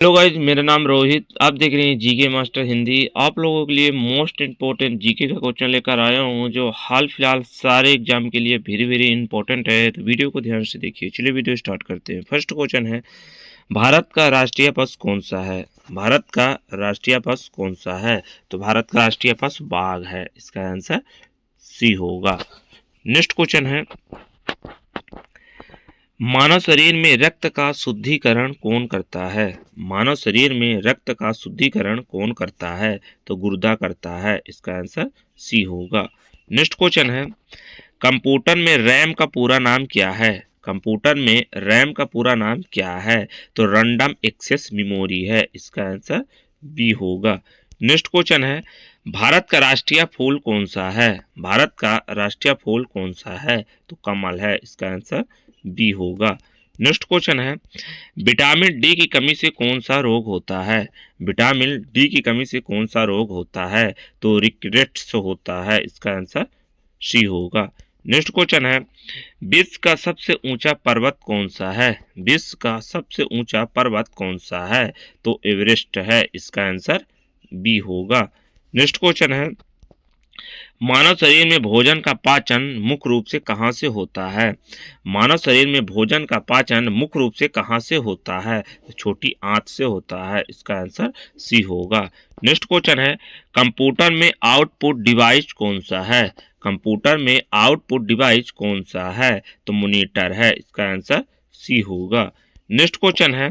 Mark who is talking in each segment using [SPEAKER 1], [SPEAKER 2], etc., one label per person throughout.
[SPEAKER 1] Hello guys, मेरा नाम रोहित। आप देख रहे हैं जीके मास्टर हिंदी। आप लोगों के लिए मोस्ट इम्पोर्टेंट जीके का क्वेश्चन लेकर आया हूं, जो हाल फिलहाल सारे एग्जाम के लिए वेरी वेरी इंपॉर्टेंट है। तो वीडियो को ध्यान से देखिए। चलिए वीडियो स्टार्ट करते हैं। फर्स्ट क्वेश्चन है, भारत का राष्ट्रीय पशु कौन सा है? भारत का राष्ट्रीय पशु कौन सा है? तो भारत का राष्ट्रीय पशु बाघ है। इसका आंसर सी होगा। नेक्स्ट क्वेश्चन है, मानव शरीर में रक्त का शुद्धिकरण कौन करता है? मानव शरीर में रक्त का शुद्धिकरण कौन करता है? तो गुर्दा करता है। इसका आंसर सी होगा। नेक्स्ट क्वेश्चन है, कंप्यूटर में रैम का पूरा नाम क्या है? कंप्यूटर में रैम का पूरा नाम क्या है? तो रैंडम एक्सेस मेमोरी है। इसका आंसर बी होगा। नेक्स्ट क्वेश्चन है, भारत का राष्ट्रीय फूल कौन सा है? भारत का राष्ट्रीय फूल कौन सा है? तो कमल है। इसका आंसर बी होगा। नेक्स्ट क्वेश्चन है, विटामिन डी की कमी से कौन सा रोग होता है? विटामिन डी की कमी से कौन सा रोग होता है? तो रिकेट्स होता है। इसका आंसर सी होगा। नेक्स्ट क्वेश्चन है, विश्व का सबसे ऊंचा पर्वत कौन सा है? विश्व का सबसे ऊंचा पर्वत कौन सा है? तो एवरेस्ट है। इसका आंसर बी होगा। नेक्स्ट क्वेश्चन है, मानव शरीर में भोजन का पाचन मुख्य रूप से कहाँ से होता है? मानव शरीर में भोजन का पाचन मुख्य रूप से कहाँ से होता है? तो छोटी आंत से होता है। इसका आंसर सी होगा। नेक्स्ट क्वेश्चन है, कंप्यूटर में आउटपुट डिवाइस कौन सा है? कंप्यूटर में आउटपुट डिवाइस कौन सा है? तो मॉनिटर है। इसका आंसर सी होगा। नेक्स्ट क्वेश्चन है,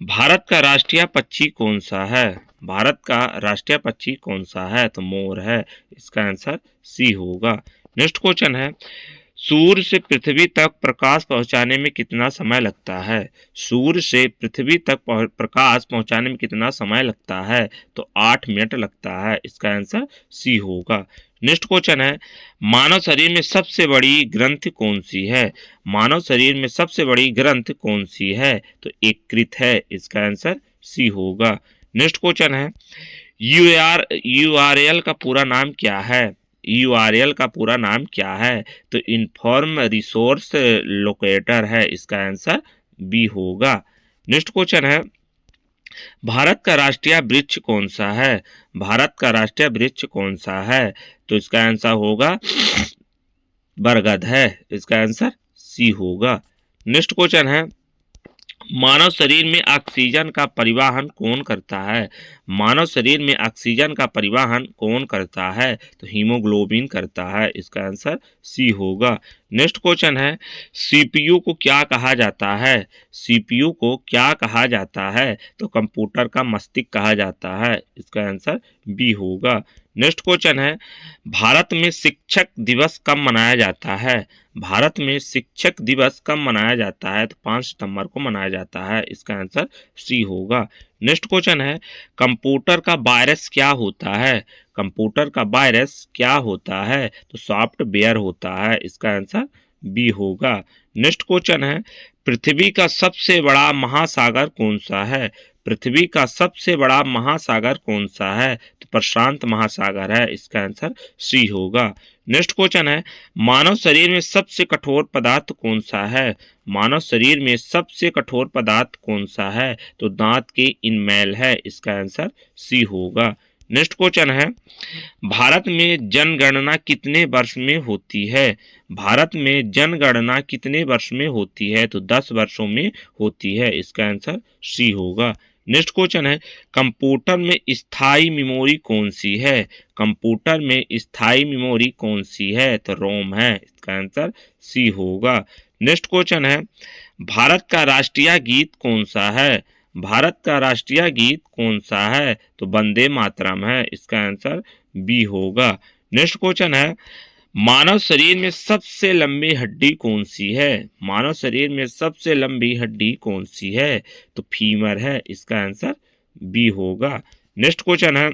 [SPEAKER 1] भारत का राष्ट्रीय पक्षी कौन सा है? भारत का राष्ट्रीय पक्षी कौन सा है? तो मोर है। इसका आंसर सी होगा। नेक्स्ट क्वेश्चन है, सूर्य से पृथ्वी तक प्रकाश पहुंचाने में कितना समय लगता है? सूर्य से पृथ्वी तक प्रकाश पहुंचाने में कितना समय लगता है? तो 8 मिनट लगता है। इसका आंसर सी होगा। नेक्स्ट क्वेश्चन है, मानव शरीर में सबसे बड़ी ग्रंथि कौन सी है? मानव शरीर में सबसे बड़ी ग्रंथि कौन सी है? तो यकृत है। इसका आंसर सी होगा। नेक्स्ट क्वेश्चन है, यूआरएल का पूरा नाम क्या है? यूआरएल का पूरा नाम क्या है? तो इन्फॉर्म रिसोर्स लोकेटर है। इसका आंसर बी होगा। नेक्स्ट क्वेश्चन है, भारत का राष्ट्रीय वृक्ष कौन सा है? भारत का राष्ट्रीय वृक्ष कौन सा है? तो इसका आंसर होगा बरगद है। इसका आंसर सी होगा। नेक्स्ट क्वेश्चन है, मानव शरीर में ऑक्सीजन का परिवहन कौन करता है? मानव शरीर में ऑक्सीजन का परिवहन कौन करता है? तो हीमोग्लोबिन करता है। इसका आंसर सी होगा। नेक्स्ट क्वेश्चन है, सीपीयू को क्या कहा जाता है? सीपीयू को क्या कहा जाता है? तो कंप्यूटर का मस्तिष्क कहा जाता है। इसका आंसर बी होगा। नेक्स्ट क्वेश्चन है, भारत में शिक्षक दिवस कब मनाया जाता है? भारत में शिक्षक दिवस कब मनाया जाता है? तो 5 सितंबर को मनाया जाता है। इसका आंसर सी होगा। नेक्स्ट क्वेश्चन है, कंप्यूटर का वायरस क्या होता है? कंप्यूटर का वायरस क्या होता है? तो सॉफ्टवेयर होता है। इसका आंसर बी होगा। नेक्स्ट क्वेश्चन है, पृथ्वी का सबसे बड़ा महासागर कौन सा है? पृथ्वी का सबसे बड़ा महासागर कौन सा है? तो प्रशांत महासागर है। इसका आंसर सी होगा। नेक्स्ट क्वेश्चन है, मानव शरीर में सबसे कठोर पदार्थ कौन सा है? मानव शरीर में सबसे कठोर पदार्थ कौन सा है? तो दांत के इनमेल है। इसका आंसर सी होगा। नेक्स्ट क्वेश्चन है, भारत में जनगणना कितने वर्ष में होती है? भारत में जनगणना कितने वर्ष में होती है? तो 10 वर्षों में होती है। इसका आंसर सी होगा। नेक्स्ट क्वेश्चन है, कंप्यूटर में स्थायी मेमोरी कौन सी है? कंप्यूटर में स्थायी मेमोरी कौन सी है? तो रोम है। इसका आंसर सी होगा। नेक्स्ट क्वेश्चन है, भारत का राष्ट्रीय गीत कौन सा है? भारत का राष्ट्रीय गीत कौन सा है? तो वंदे मातरम है। इसका आंसर बी होगा। नेक्स्ट क्वेश्चन है, मानव शरीर में सबसे लंबी हड्डी कौन सी है? मानव शरीर में सबसे लंबी हड्डी कौन सी है? तो फीमर है। इसका आंसर बी होगा। नेक्स्ट क्वेश्चन है,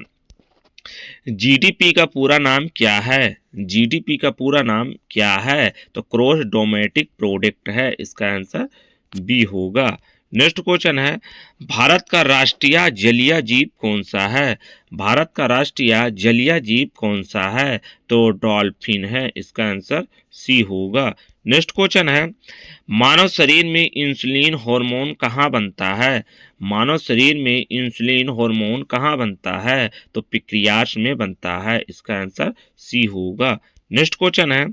[SPEAKER 1] जीडीपी का पूरा नाम क्या है? जीडीपी का पूरा नाम क्या है? तो ग्रॉस डोमेस्टिक प्रोडक्ट है। इसका आंसर बी होगा। नेक्स्ट क्वेश्चन है, भारत का राष्ट्रीय जलीय जीव कौन सा है? भारत का राष्ट्रीय जलीय जीव कौन सा है? तो डॉल्फिन है, इसका आंसर सी होगा। नेक्स्ट क्वेश्चन है, मानव शरीर में इंसुलिन हार्मोन कहाँ बनता है? मानव शरीर में इंसुलिन हार्मोन कहाँ बनता है? तो पिक्रियाश में बनता है, इसका आंसर सी होगा। नेक्स्ट क्वेश्चन है,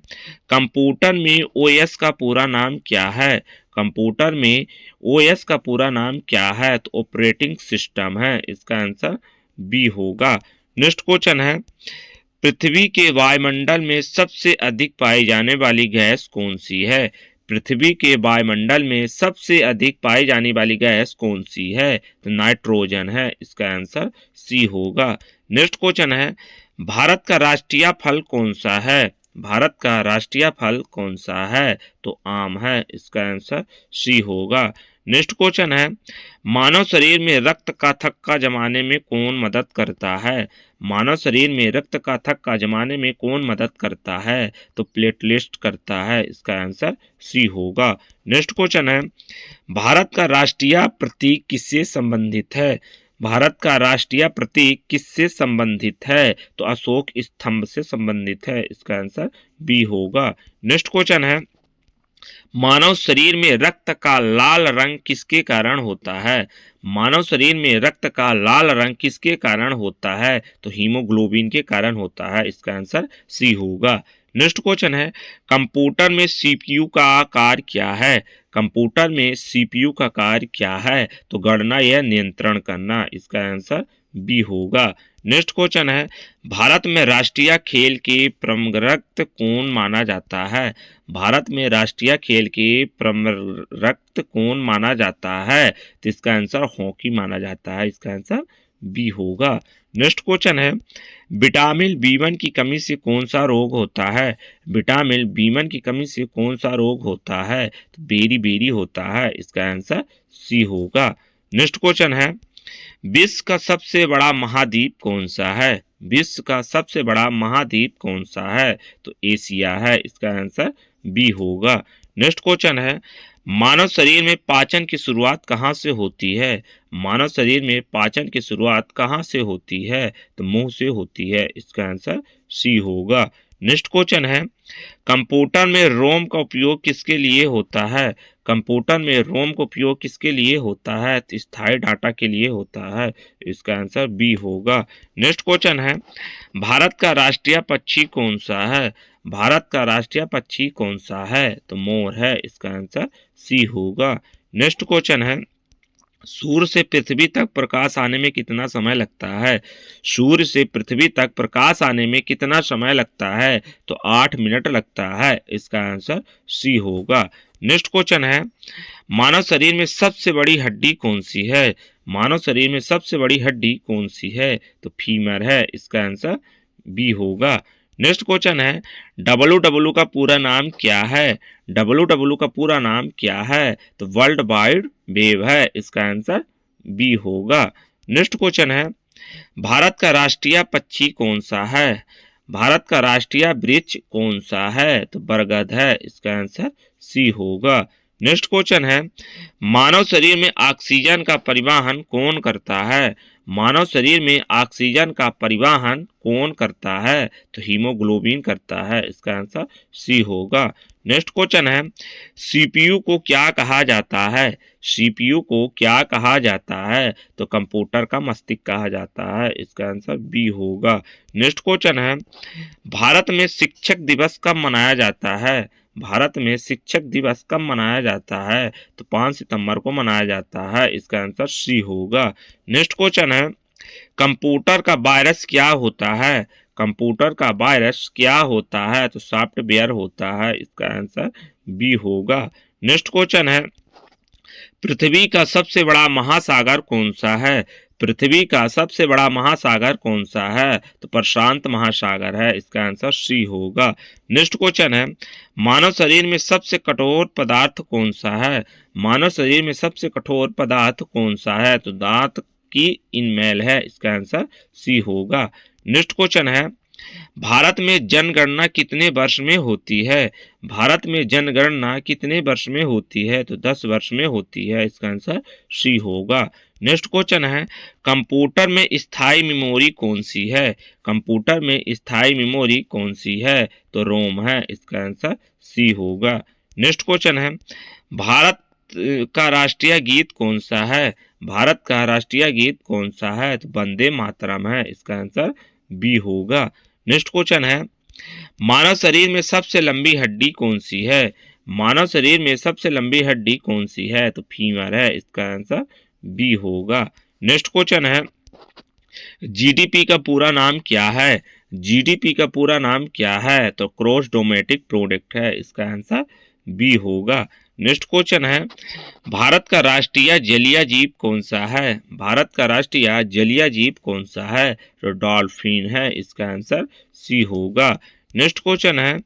[SPEAKER 1] कंप्यूटर में ओएस का पूरा नाम क्या है? कंप्यूटर में ओएस का पूरा नाम क्या है? तो ऑपरेटिंग सिस्टम है, इसका आंसर बी होगा। नेक्स्ट क्वेश्चन है, पृथ्वी के वायुमंडल में सबसे अधिक पाई जाने वाली गैस कौन सी है? पृथ्वी के वायुमंडल में सबसे अधिक पाई जाने वाली गैस कौन सी है? तो नाइट्रोजन है, इसका आंसर सी होगा। नेक्स्ट क्वेश्चन है, भारत का राष्ट्रीय फल कौन सा है? भारत का राष्ट्रीय फल कौन सा है? तो आम है, इसका आंसर सी होगा। नेक्स्ट क्वेश्चन है, मानव शरीर में रक्त का थक्का जमाने में कौन मदद करता है? मानव शरीर में रक्त का थक्का जमाने में कौन मदद करता है? तो प्लेटलिस्ट करता है, इसका आंसर सी होगा। नेक्स्ट क्वेश्चन है, भारत का राष्ट्रीय प्रतीक किससे संबंधित है? भारत का राष्ट्रीय प्रतीक किससे संबंधित है? तो अशोक स्तंभ से संबंधित है, इसका आंसर बी होगा। नेक्स्ट क्वेश्चन है, मानव शरीर में रक्त का लाल रंग किसके कारण होता है? मानव शरीर में रक्त का लाल रंग किसके कारण होता है? तो हीमोग्लोबिन के कारण होता है, इसका आंसर सी होगा। नेक्स्ट क्वेश्चन है, कंप्यूटर में सीपीयू का कार्य क्या है? कंप्यूटर में सीपीयू का कार्य क्या है? तो गणना या नियंत्रण करना, इसका आंसर बी होगा। नेक्स्ट क्वेश्चन है, भारत में राष्ट्रीय खेल के परमरक्त कौन माना जाता है? भारत में राष्ट्रीय खेल के परमरक्त कौन माना जाता है? तो इसका आंसर हॉकी माना जाता है, इसका आंसर बी होगा। नेक्स्ट क्वेश्चन है, विटामिन बी1 की कमी से कौन सा रोग होता है? विटामिन बी1 की कमी से कौन सा रोग होता है? तो बेरी बेरी होता है, इसका आंसर सी होगा। नेक्स्ट क्वेश्चन है, विश्व का सबसे बड़ा महाद्वीप कौन सा है? विश्व का सबसे बड़ा महाद्वीप कौन सा है? तो एशिया है, इसका आंसर बी होगा। नेक्स्ट क्वेश्चन है, मानव शरीर में पाचन की शुरुआत कहाँ से होती है? मानव शरीर में पाचन की शुरुआत कहाँ से होती है? तो मुंह से होती है, इसका आंसर सी होगा। नेक्स्ट क्वेश्चन है, कंप्यूटर में रोम का उपयोग किसके लिए होता है? कंप्यूटर में रोम का उपयोग किसके लिए होता है? तो स्थायी डाटा के लिए होता है, इसका आंसर बी होगा। नेक्स्ट क्वेश्चन है, भारत का राष्ट्रीय पक्षी कौन सा है? भारत का राष्ट्रीय पक्षी कौन सा है? तो मोर है, इसका आंसर सी होगा। नेक्स्ट क्वेश्चन है, सूर्य से पृथ्वी तक प्रकाश आने में कितना समय लगता है? सूर्य से पृथ्वी तक प्रकाश आने में कितना समय लगता है? तो 8 मिनट लगता है, इसका आंसर सी होगा। नेक्स्ट क्वेश्चन है, मानव शरीर में सबसे बड़ी हड्डी कौन सी है? मानव शरीर में सबसे बड़ी हड्डी कौन सी है? तो फीमर है, इसका आंसर बी होगा। नेक्स्ट क्वेश्चन है, डब्ल्यू का पूरा नाम क्या है? डब्ल्यू का पूरा नाम क्या है? तो वर्ल्ड वाइड वेब है, इसका आंसर बी होगा। नेक्स्ट क्वेश्चन है, भारत का राष्ट्रीय पक्षी कौन सा है? भारत का राष्ट्रीय वृक्ष कौन सा है? तो बरगद है, इसका आंसर सी होगा। नेक्स्ट क्वेश्चन है, मानव शरीर में ऑक्सीजन का परिवहन कौन करता है? मानव शरीर में ऑक्सीजन का परिवहन कौन करता है? तो हीमोग्लोबिन करता है, इसका आंसर सी होगा। नेक्स्ट क्वेश्चन है, सीपीयू को क्या कहा जाता है? सीपीयू को क्या कहा जाता है? तो कंप्यूटर का मस्तिष्क कहा जाता है, इसका आंसर बी होगा। नेक्स्ट क्वेश्चन है, भारत में शिक्षक दिवस कब मनाया जाता है? भारत में शिक्षक दिवस कब मनाया जाता है? तो 5 सितंबर को मनाया जाता है, इसका आंसर सी होगा। नेक्स्ट क्वेश्चन है, कंप्यूटर का वायरस क्या होता है? कंप्यूटर का वायरस क्या होता है? तो सॉफ्टवेयर होता है, इसका आंसर बी होगा। नेक्स्ट क्वेश्चन है, पृथ्वी का सबसे बड़ा महासागर कौन सा है? पृथ्वी का सबसे बड़ा महासागर कौन सा है? तो प्रशांत महासागर है, इसका आंसर सी होगा। नेक्स्ट क्वेश्चन है, मानव शरीर में सबसे कठोर पदार्थ कौन सा है? मानव शरीर में सबसे कठोर पदार्थ कौन सा है? तो दांत की इनमेल है, इसका आंसर सी होगा। नेक्स्ट क्वेश्चन है, भारत में जनगणना कितने वर्ष में होती है? भारत में जनगणना कितने वर्ष में होती है? तो 10 वर्ष में होती है। इसका आंसर सी होगा। नेक्स्ट क्वेश्चन है, कंप्यूटर में स्थायी मेमोरी कौन सी है? कंप्यूटर में स्थायी मेमोरी कौन सी है? तो रोम है। इसका आंसर सी होगा। नेक्स्ट क्वेश्चन है, भारत का राष्ट्रीय गीत कौन सा है? भारत का राष्ट्रीय गीत कौन सा है? तो वंदे मातरम है। इसका आंसर बी होगा। नेक्स्ट क्वेश्चन है, मानव शरीर में सबसे लंबी हड्डी कौन सी है? मानव शरीर में सबसे लंबी हड्डी कौन सी है? तो फीमर है। इसका आंसर बी होगा। नेक्स्ट क्वेश्चन है, जीडीपी का पूरा नाम क्या है? जीडीपी का पूरा नाम क्या है? तो ग्रॉस डोमेस्टिक प्रोडक्ट है। इसका आंसर बी होगा। नेक्स्ट क्वेश्चन है, भारत का राष्ट्रीय जलीय जीव कौन सा है? भारत का राष्ट्रीय जलीय जीव कौन सा है? तो डॉल्फिन है। इसका आंसर सी होगा। नेक्स्ट क्वेश्चन है,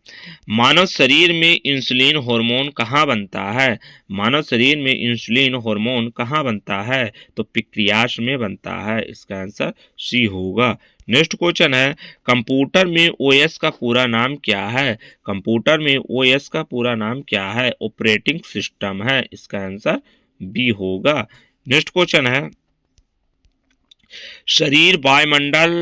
[SPEAKER 1] मानव शरीर में इंसुलिन हार्मोन कहाँ बनता है? मानव शरीर में इंसुलिन हार्मोन कहाँ बनता है? तो पिक्रियाश में बनता है। इसका आंसर सी होगा। नेक्स्ट क्वेश्चन है, कंप्यूटर में ओएस का पूरा नाम क्या है? कंप्यूटर में ओएस का पूरा नाम क्या है? ऑपरेटिंग सिस्टम है। इसका आंसर बी होगा। नेक्स्ट क्वेश्चन है, शरीर वायुमंडल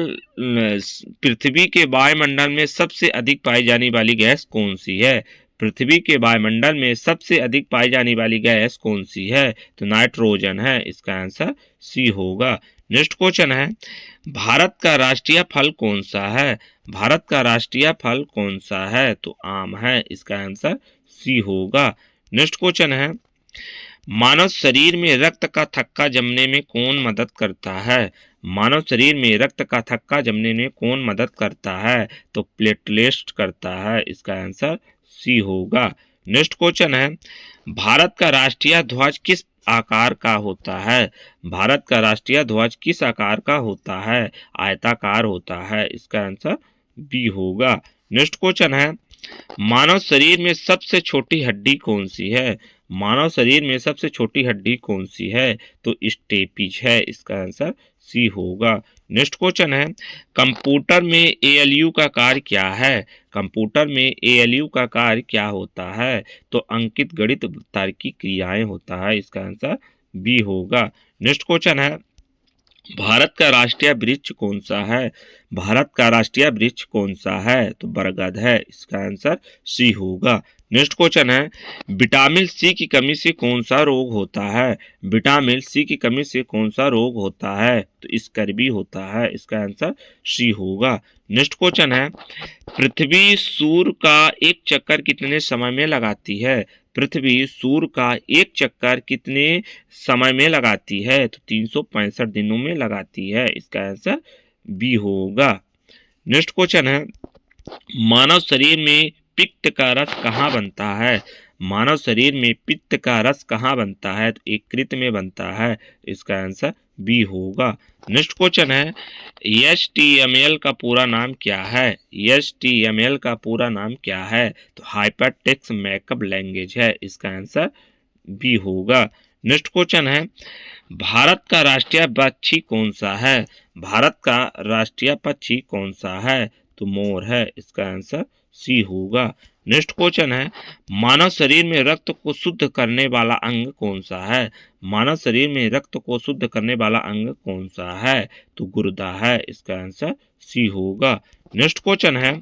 [SPEAKER 1] पृथ्वी के वायुमंडल में सबसे अधिक पाई जाने वाली गैस कौन सी है? पृथ्वी के वायुमंडल में सबसे अधिक पाई जाने वाली गैस कौन सी है? तो नाइट्रोजन है। इसका आंसर सी होगा। नेक्स्ट क्वेश्चन है, भारत का राष्ट्रीय फल कौन सा है? भारत का राष्ट्रीय फल कौन सा है? तो आम है। इसका आंसर सी होगा। नेक्स्ट क्वेश्चन है, मानव शरीर में रक्त का थक्का जमने में कौन मदद करता है? मानव शरीर में रक्त का थक्का जमने में कौन मदद करता है? तो प्लेटलेट्स करता है। इसका आंसर सी होगा। नेक्स्ट क्वेश्चन है, भारत का राष्ट्रीय ध्वज किस आकार का होता है? भारत का राष्ट्रीय ध्वज किस आकार का होता है? आयताकार होता है। इसका आंसर बी होगा। नेक्स्ट क्वेश्चन है, मानव शरीर में सबसे छोटी हड्डी कौन सी है? मानव शरीर में सबसे छोटी हड्डी कौन सी है? तो स्टेपिज है। इसका आंसर सी होगा। नेक्स्ट क्वेश्चन है, कंप्यूटर में एएलयू का कार्य क्या है? कंप्यूटर में एएलयू का कार्य क्या होता है? तो अंकित गणित तार्किक क्रियाएं होता है। इसका आंसर बी होगा। नेक्स्ट क्वेश्चन है, भारत का राष्ट्रीय वृक्ष कौन सा है? भारत का राष्ट्रीय वृक्ष कौन सा है? तो बरगद है। इसका आंसर सी होगा। नेक्स्ट क्वेश्चन है, विटामिन सी की कमी से कौन सा रोग होता है? विटामिन सी की कमी से कौन सा रोग होता है? तो स्कर्वी होता है। इसका आंसर सी होगा। नेक्स्ट क्वेश्चन है, पृथ्वी सूर्य का एक चक्कर कितने समय में लगाती है? पृथ्वी सूर्य का एक चक्कर कितने समय में लगाती है? तो 365 दिनों में लगाती है। इसका आंसर बी होगा। नेक्स्ट क्वेश्चन है, मानव शरीर में पित्त का रस कहाँ बनता है? मानव शरीर में पित्त का रस कहाँ बनता है? तो यकृत में बनता है। इसका आंसर बी होगा। नेक्स्ट क्वेश्चन है, HTML का पूरा नाम क्या है? HTML का पूरा नाम क्या है? तो हाइपरटेक्स्ट मैकअप लैंग्वेज है। इसका आंसर बी होगा। नेक्स्ट क्वेश्चन है, भारत का राष्ट्रीय पक्षी कौन सा है? भारत का राष्ट्रीय पक्षी कौन सा है? तो मोर है। इसका आंसर सी होगा। नेक्स्ट क्वेश्चन है, मानव शरीर में रक्त को शुद्ध करने वाला अंग कौन सा है? मानव शरीर में रक्त को शुद्ध करने वाला अंग कौन सा है? तो गुर्दा है। इसका आंसर सी होगा। नेक्स्ट क्वेश्चन है,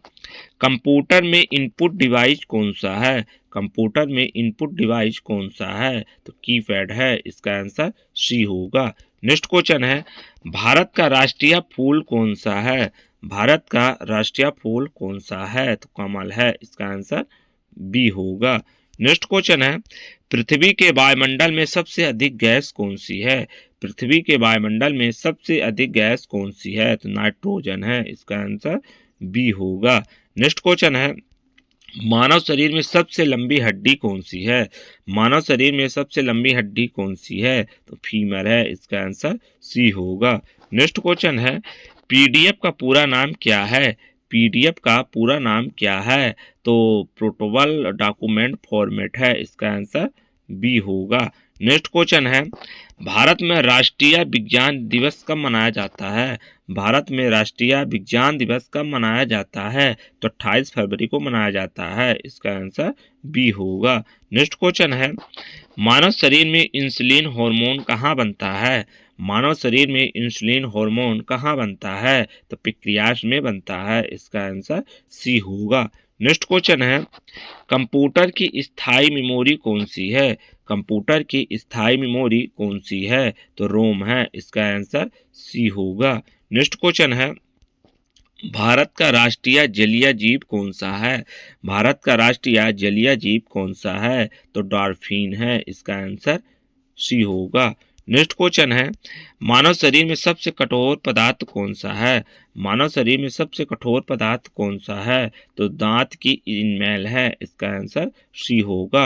[SPEAKER 1] कंप्यूटर में इनपुट डिवाइस कौन सा है? कंप्यूटर में इनपुट डिवाइस कौन सा है? तो कीपैड है। इसका आंसर सी होगा। नेक्स्ट क्वेश्चन है, भारत का राष्ट्रीय फूल कौन सा है? भारत का राष्ट्रीय फूल कौन सा है? तो कमल है। इसका आंसर बी होगा। नेक्स्ट क्वेश्चन है, पृथ्वी के वायुमंडल में सबसे अधिक गैस कौन सी है? पृथ्वी के वायुमंडल में सबसे अधिक गैस कौन सी है? तो नाइट्रोजन है। इसका आंसर बी होगा। नेक्स्ट क्वेश्चन है, मानव शरीर में सबसे लंबी हड्डी कौन सी है? मानव शरीर में सबसे लंबी हड्डी कौन सी है? तो फीमर है। इसका आंसर सी होगा। नेक्स्ट क्वेश्चन है, पीडीएफ का पूरा नाम क्या है? पीडीएफ का पूरा नाम क्या है? तो पोर्टेबल डॉक्यूमेंट फॉर्मेट है। इसका आंसर बी होगा। नेक्स्ट क्वेश्चन है, भारत में राष्ट्रीय विज्ञान दिवस कब मनाया जाता है? भारत में राष्ट्रीय विज्ञान दिवस कब मनाया जाता है? तो 28 फरवरी को मनाया जाता है। इसका आंसर बी होगा। नेक्स्ट क्वेश्चन है, मानव शरीर में इंसुलिन हार्मोन कहाँ बनता है? मानव शरीर में इंसुलिन हार्मोन कहाँ बनता है? तो पैंक्रियाज में बनता है। इसका आंसर सी होगा। नेक्स्ट क्वेश्चन है, कंप्यूटर की स्थायी मेमोरी कौन सी है? कंप्यूटर की स्थायी मेमोरी कौन सी है? तो रोम है। इसका आंसर सी होगा। नेक्स्ट क्वेश्चन है, भारत का राष्ट्रीय जलीय जीव कौन सा है? भारत का राष्ट्रीय जलीय जीव कौन सा है? तो डॉल्फिन है। इसका आंसर सी होगा। नेक्स्ट क्वेश्चन है, मानव शरीर में सबसे कठोर पदार्थ कौन सा है? मानव शरीर में सबसे कठोर पदार्थ कौन सा है? तो दांत की इनमेल है। इसका आंसर सी होगा।